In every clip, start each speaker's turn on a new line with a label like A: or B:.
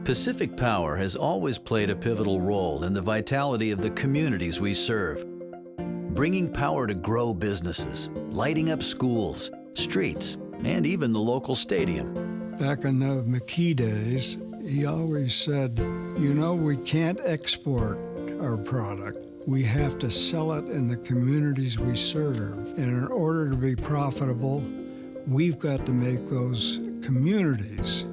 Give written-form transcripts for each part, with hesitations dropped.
A: Pacific Power has always played a pivotal role in the vitality of the communities we serve, bringing power to grow businesses, lighting up schools, streets, and even the local stadium.
B: Back in the McKee days, he always said, you know, we can't export our product. We have to sell it in the communities we serve. And in order to be profitable, we've got to make those communities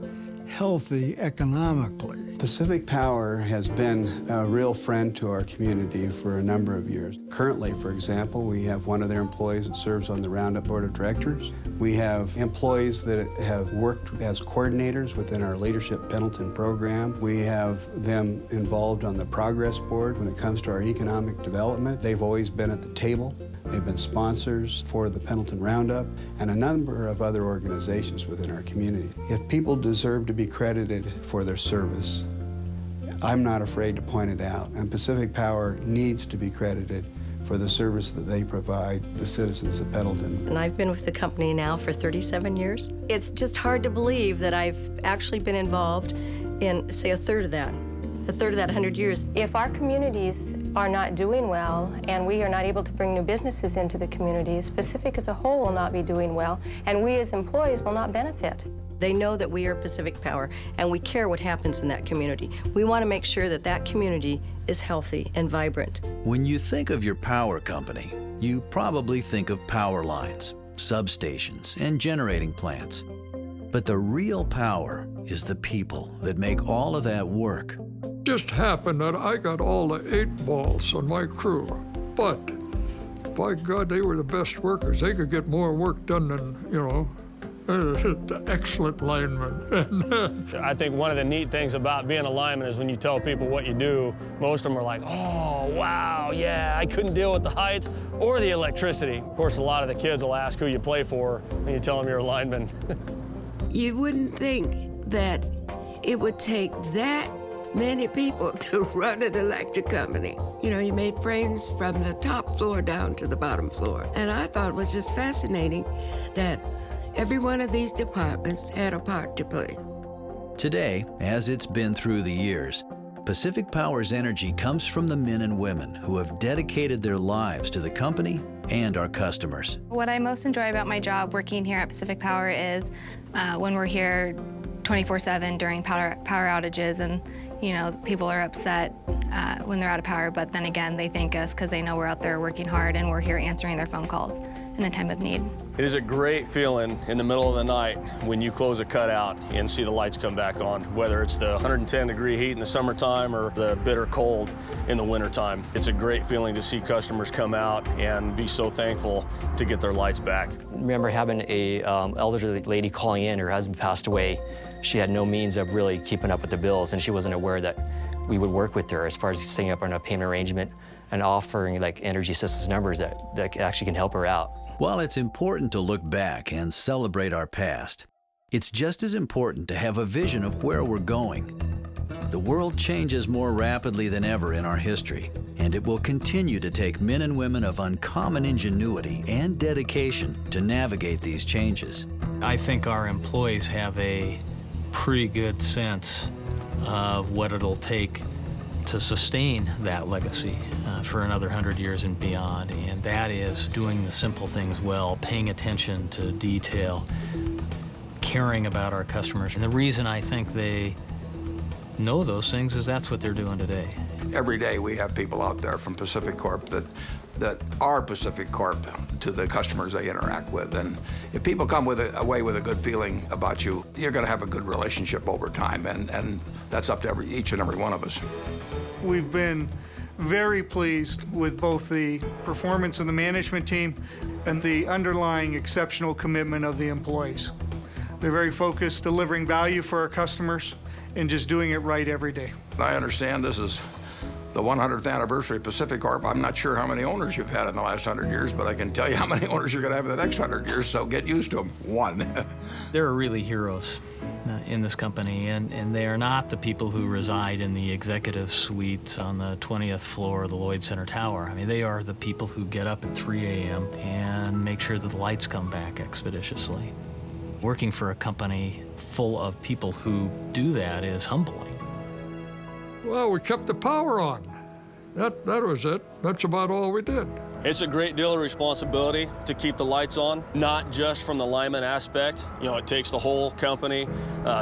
B: healthy economically.
C: Pacific Power has been a real friend to our community for a number of years. Currently, for example, we have one of their employees that serves on the Roundup Board of Directors. We have employees that have worked as coordinators within our Leadership Pendleton program. We have them involved on the Progress Board when it comes to our economic development. They've always been at the table. They've been sponsors for the Pendleton Roundup and a number of other organizations within our community. If people deserve to be credited for their service, I'm not afraid to point it out, and Pacific Power needs to be credited for the service that they provide the citizens of Pendleton.
D: And I've been with the company now for 37 years. It's just hard to believe that I've actually been involved in, say, a third of that 100 years.
E: If our communities are not doing well and we are not able to bring new businesses into the communities, Pacific as a whole will not be doing well, and we as employees will not benefit.
D: They know that we are Pacific Power and we care what happens in that community. We want to make sure that that community is healthy and vibrant.
A: When you think of your power company, you probably think of power lines, substations, and generating plants. But the real power is the people that make all of that work.
F: Just happened that I got all the 8 balls on my crew, but by God, they were the best workers. They could get more work done than, you know, the excellent linemen.
G: I think one of the neat things about being a lineman is when you tell people what you do, most of them are like, oh, wow, yeah, I couldn't deal with the heights or the electricity. Of course, a lot of the kids will ask who you play for when you tell them you're a lineman.
H: You wouldn't think that it would take that many people to run an electric company. You know, you made friends from the top floor down to the bottom floor. And I thought it was just fascinating that every one of these departments had a part to play.
A: Today, as it's been through the years, Pacific Power's energy comes from the men and women who have dedicated their lives to the company and our customers.
I: What I most enjoy about my job working here at Pacific Power is when we're here 24/7 during power outages, and you know, people are upset when they're out of power, but then again, they thank us because they know we're out there working hard and we're here answering their phone calls in a time of need.
G: It is a great feeling in the middle of the night when you close a cutout and see the lights come back on, whether it's the 110-degree heat in the summertime or the bitter cold in the wintertime. It's a great feeling to see customers come out and be so thankful to get their lights back.
J: I remember having a elderly lady calling in. Her husband passed away. She had no means of really keeping up with the bills, and she wasn't aware that we would work with her as far as setting up on a payment arrangement and offering like energy assistance numbers that actually can help her out.
A: While it's important to look back and celebrate our past, it's just as important to have a vision of where we're going. The world changes more rapidly than ever in our history, and it will continue to take men and women of uncommon ingenuity and dedication to navigate these changes.
K: I think our employees have a pretty good sense of what it'll take to sustain that legacy for another 100 years and beyond, and that is doing the simple things well, paying attention to detail, caring about our customers. And the reason I think they know those things is that's what they're doing today.
L: Every day we have people out there from Pacific Corp that are Pacific Corp to the customers they interact with. And if people come away with a good feeling about you, you're going to have a good relationship over time, and that's up to each and every one of us.
M: We've been very pleased with both the performance of the management team and the underlying exceptional commitment of the employees. They're very focused, delivering value for our customers and just doing it right every day.
L: I understand this is the 100th anniversary of Pacific Corp. I'm not sure how many owners you've had in the last 100 years, but I can tell you how many owners you're going to have in the next 100 years, so get used to them. One.
K: There are really heroes in this company, and they are not the people who reside in the executive suites on the 20th floor of the Lloyd Center Tower. I mean, they are the people who get up at 3 a.m. and make sure that the lights come back expeditiously. Working for a company full of people who do that is humbling.
F: Well, we kept the power on. That was it. That's about all we did.
G: It's a great deal of responsibility to keep the lights on, not just from the lineman aspect. You know, it takes the whole company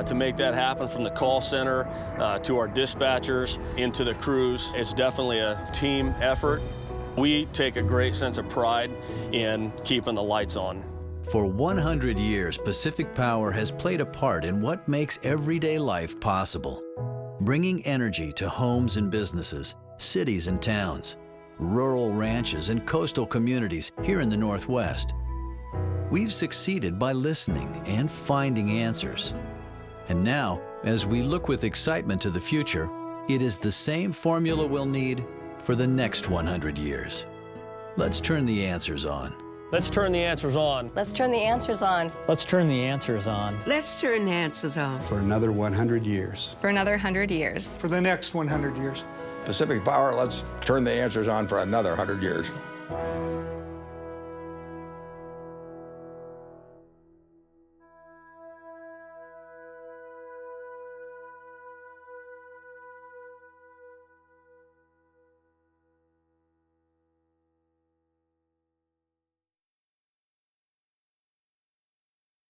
G: to make that happen, from the call center to our dispatchers into the crews. It's definitely a team effort. We take a great sense of pride in keeping the lights on.
A: For 100 years, Pacific Power has played a part in what makes everyday life possible, bringing energy to homes and businesses, cities and towns, rural ranches and coastal communities here in the Northwest. We've succeeded by listening and finding answers. And now, as we look with excitement to the future, it is the same formula we'll need for the next 100 years. Let's turn the answers on.
G: Let's turn the answers on.
D: Let's turn the answers on.
K: Let's turn the answers on.
H: Let's turn the answers on.
C: For another 100 years.
I: For another 100 years.
M: For the next 100 years.
L: Pacific Power, let's turn the answers on for another 100 years.